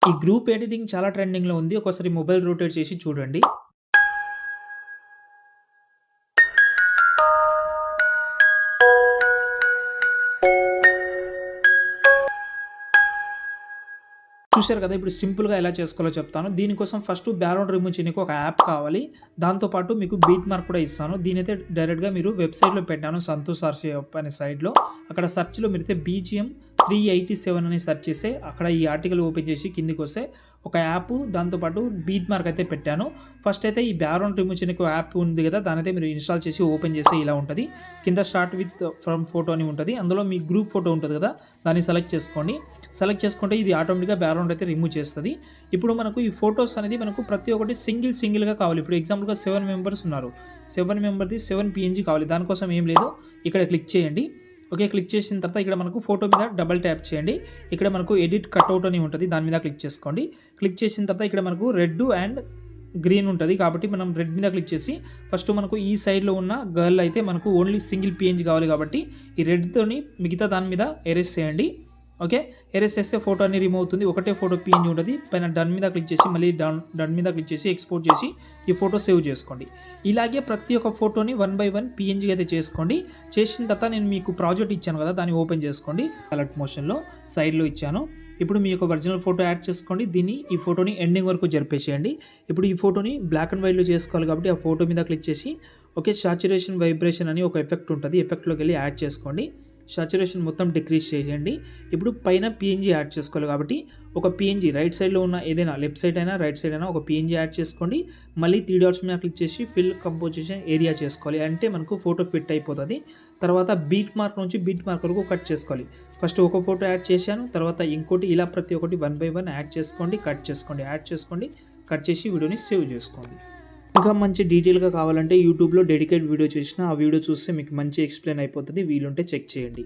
ఈ group editing చాలా ట్రెండింగ్‌లో ఉంది. ఒకసారి మొబైల్ రొటేట్ చేసి చూడండి. చూశారు కదా! ఇప్పుడు సింపుల్‌గా ఎలా చేసుకోవాలో చెప్తాను. దీనికోసం ఫస్ట్ బ్యాక్‌గ్రౌండ్ రిమూవ్ చేయనీకి ఒక యాప్ కావాలి. దాంతో పాటు మీకు బీట్ మార్క్ కూడా ఇస్తాను. దీనైతే డైరెక్ట్‌గా మీరు వెబ్‌సైట్‌లో పెట్టాను. సంతోష్ ఆర్‌సిఎఫ్ అనే సైట్‌లో. అక్కడ సెర్చ్‌లో మీరైతే బీజీఎం 387 అని సెర్చ్ చేస్తే అక్కడ ఈ ఆర్టికల్ ఓపెన్ చేసి కిందికొస్తే ఒక యాప్ దాంతో పాటు బీట్ మార్క్ అయితే పెట్టాను. ఫస్ట్ అయితే ఈ బ్యాక్‌గ్రౌండ్ రిమూవ్ చేయనీకి ఒక యాప్ ఉంది కదా! దానైతే మీరు ఇన్‌స్టాల్ చేసి ఓపెన్ చేస్తే ఇలా ఉంటది. కింద స్టార్ట్ విత్ ఫ్రమ్ ఫోటో అని ఉంటది. అందులో మీ గ్రూప్ ఫోటో ఉంటది కదా! దాన్ని సెలెక్ట్ చేసుకోండి. సెలెక్ట్ చేసుకుంటే ఇది ఆటోమేటిక్‌గా బ్యాక్‌గ్రౌండ్ అయితే రిమూవ్ చేస్తది. ఇప్పుడు మనకు ఈ ఫోటోస్ అనేది మనకు ప్రతి ఒక్కటి సింగిల్‌గా కావాలి. ఇప్పుడు ఎగ్జాంపుల్‌గా 7 మెంబర్స్ ఉన్నారు. 7 మెంబర్‌ది 7 పీఎన్‌జీ కావాలి. దానికోసం ఏం లేదు. ఇక్కడ క్లిక్ చేయండి. ఓకే. క్లిక్ చేసిన తర్వాత ఇక్కడ మనకు ఫోటో మీద డబుల్ ట్యాప్ చేయండి. ఇక్కడ మనకు ఎడిట్ కట్అవుట్ అని ఉంటది. దాని మీద క్లిక్ చేసుకోండి. క్లిక్ చేసిన తర్వాత ఇక్కడ మనకు రెడ్ అండ్ గ్రీన్ ఉంటది. కాబట్టి మనం రెడ్ మీద క్లిక్ చేసి ఫస్ట్ మనకు ఈ సైడ్‌లో ఉన్న గర్ల్ అయితే మనకు ఓన్లీ సింగిల్ పీఎన్‌జీ కావాలి కాబట్టి ఈ రెడ్‌తోని మిగతా దాని మీద ఎరేజ్ చేయండి. ఓకే. ఎరేజ్ చేస్తే ఫోటో అన్ని రిమూవ్ అవుతుంది. ఒకటే ఫోటో పీఎన్‌జీ ఉంటది. పైన డన్ మీద క్లిక్ చేసి మళ్ళీ డన్ మీద క్లిక్ చేసి ఎక్స్‌పోర్ట్ చేసి ఈ ఫోటో సేవ్ చేసుకోండి. ఇలాగే ప్రతి ఒక్క ఫోటోని 1 బై 1 పీఎన్‌జీ అయితే చేసుకోండి. చేసిన తర్వాత నేను మీకు ప్రాజెక్ట్ ఇచ్చాను కదా! దాన్ని ఓపెన్ చేసుకోండి. అలర్ట్ మోషన్‌లో సైడ్‌లో ఇచ్చాను. ఇప్పుడు మీ యొక్క ఒరిజినల్ ఫోటో యాడ్ చేసుకోండి. ఈ ఫోటోని ఎండింగ్ వరకు జరిపేసేయండి. ఇప్పుడు ఈ ఫోటోని బ్లాక్ అండ్ వైట్‌లో చేసుకోవాలి కాబట్టి ఆ ఫోటో మీద క్లిక్ చేసి ఓకే. సాచురేషన్, వైబ్రేషన్ అని ఒక ఎఫెక్ట్ ఉంటది. ఎఫెక్ట్‌లోకెళ్ళి యాడ్ చేసుకోండి. సాచురేషన్ మొత్తం డిక్రీజ్ చేయండి. ఇప్పుడు పైన పీఎన్‌జీ యాడ్ చేసుకోవాలి కాబట్టి ఒక పీఎన్‌జీ రైట్ సైడ్‌లో ఉన్న ఏదైనా లెఫ్ట్ సైడ్ అయినా, రైట్ సైడ్ అయినా ఒక పీఎన్‌జీ యాడ్ చేసుకోండి. మళ్ళీ 3 డాట్స్ మీద క్లిక్ చేసి ఫిల్ కంపోజిషన్ ఏరియా చేసుకోవాలి. అంటే మనకు ఫోటో ఫిట్ అయిపోతది. తర్వాత బీట్ మార్క్ నుంచి బీట్ మార్క్ వరకు కట్ చేసుకోవాలి. ఫస్ట్ ఒక ఫోటో యాడ్ చేశాను. తర్వాత ఇంకోటి ఇలా ప్రతి ఒక్కటి 1 బై 1 యాడ్ చేసుకోండి, కట్ చేసుకోండి, యాడ్ చేసుకోండి, కట్ చేసి వీడియోని సేవ్ చేసుకోండి. ఇంకా మంచి డీటెయిల్‌గా కావాలంటే యూట్యూబ్‌లో డెడికేట్ వీడియో చేసిన ఆ వీడియో చూస్తే మీకు మంచి ఎక్స్‌ప్లెయిన్ అయిపోతది. వీలుంటే చెక్ చేయండి.